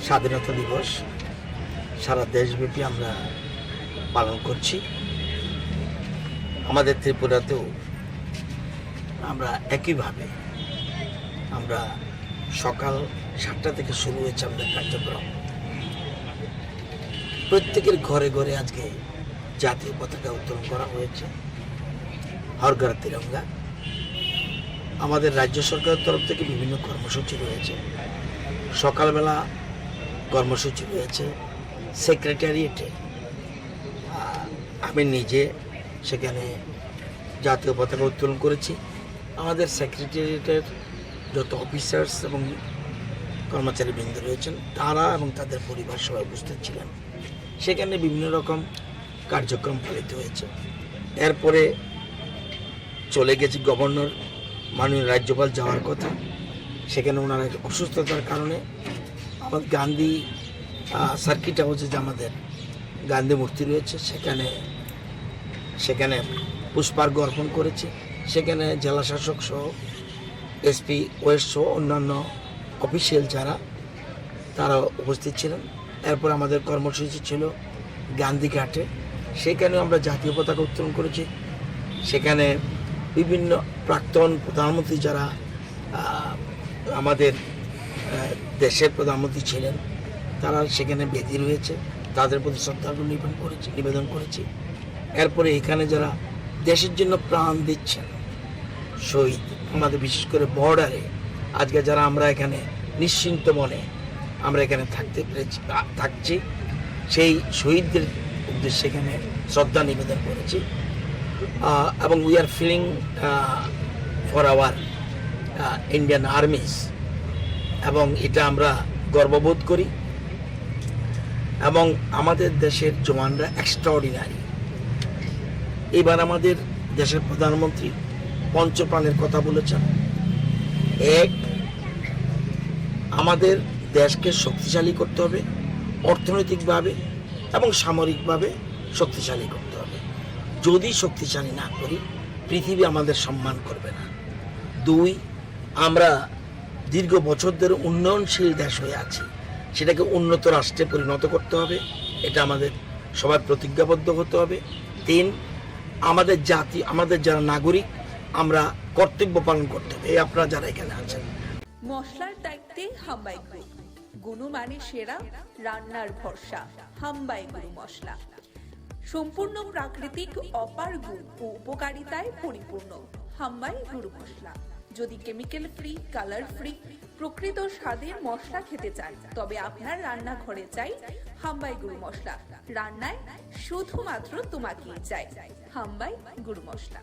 স্বাধীনতা দিবস সারা দেশব্যাপী আমরা পালন করছি। আমাদের ত্রিপুরাতেও আমরা একইভাবে আমরা সকাল 7টা থেকে শুরু হয়েছে আমাদের কার্যক্রম। প্রত্যেকের ঘরে ঘরে আজকে জাতীয় পতাকা উত্তোলন করা হয়েছে, হর ঘর তিরঙ্গা। আমাদের রাজ্য সরকারের তরফ থেকে বিভিন্ন কর্মসূচি রয়েছে। সকালবেলা কর্মসূচি রয়েছে সেক্রেটারিয়েটে, আমি নিজে সেখানে জাতীয় পতাকা উত্তোলন করেছি। আমাদের সেক্রেটারিয়েটের যত অফিসার্স এবং কর্মচারীবৃন্দ রয়েছেন তারা এবং তাদের পরিবার সবাই উপস্থিত ছিলেন। সেখানে বিভিন্ন রকম কার্যক্রম পালিত হয়েছে। এরপরে চলে গেছি গভর্নর মাননীয় রাজ্যপাল যাওয়ার কথা। সেখানে ওনার অসুস্থতার কারণে আমাদের গান্ধী সার্কিট হাউসে যে আমাদের গান্ধী মূর্তি রয়েছে সেখানে পুষ্পার্ঘ অর্পণ করেছি। সেখানে জেলা শাসক সহ এসপি ওয়েস্ট সহ অন্যান্য অফিসিয়াল যারা তারা উপস্থিত ছিলেন। এরপর আমাদের কর্মসূচি ছিল গান্ধীঘাটে, সেখানেও আমরা জাতীয় পতাকা উত্তোলন করেছি। সেখানে বিভিন্ন প্রাক্তন প্রধানমন্ত্রী যারা আমাদের দেশের প্রধানমন্ত্রী ছিলেন তারা সেখানে বেদি রয়েছে, তাদের প্রতি শ্রদ্ধার্ঘ্য নিবেদন করেছি। এরপরে এখানে যারা দেশের জন্য প্রাণ দিচ্ছেন শহীদ, আমাদের বিশেষ করে বর্ডারে আজকে যারা আমরা এখানে নিশ্চিন্ত মনে আমরা এখানে থাকছি, সেই শহীদদের উদ্দেশ্যে এখানে শ্রদ্ধা নিবেদন করেছি। এবং we are feeling for our Indian armies, এবং এটা আমরা গর্ববোধ করি। এবং আমাদের দেশের জওয়ানরা এক্সট্রাঅর্ডিনারি। এবার আমাদের দেশের প্রধানমন্ত্রী পঞ্চপ্রাণের কথা বলেছেন। এক, আমাদের দেশকে শক্তিশালী করতে হবে, অর্থনৈতিকভাবে এবং সামরিকভাবে শক্তিশালী করতে হবে। যদি শক্তিশালী না করি পৃথিবী আমাদের সম্মান করবে না। দুই, আমরা দীর্ঘ বছর ধরে উন্নয়নশীল দেশ হয়ে আছি, সেটাকে উন্নত রাষ্ট্রে পরিণত করতে হবে, এটা আমাদের সবাই প্রতিজ্ঞাবদ্ধ হতে হবে। তিন, আমাদের জাতি, আমাদের যারা নাগরিক, আমরা কর্তব্য পালন করতে হবে। এই আপনারা যারা এখানে আছেন, মশলার দায়িত্বে হাম্বাই গ্রুপ, গুণমানে সেরা, রান্নার ভরসা। হাম্বাই গুরু মশলা সম্পূর্ণ প্রাকৃতিক, অপার গুণ ও উপকারিতায় পরিপূর্ণ। হাম্বাই গুরু মশলা। যদি কেমিক্যাল ফ্রি, কালার ফ্রি, প্রকৃত স্বাদের মশলা খেতে চান তবে আপনার রান্নাঘরে চাই হাম্বাই গুরু মশলা। রান্নায় শুধুমাত্র তোমাকেই চাই হাম্বাই গুরু মশলা।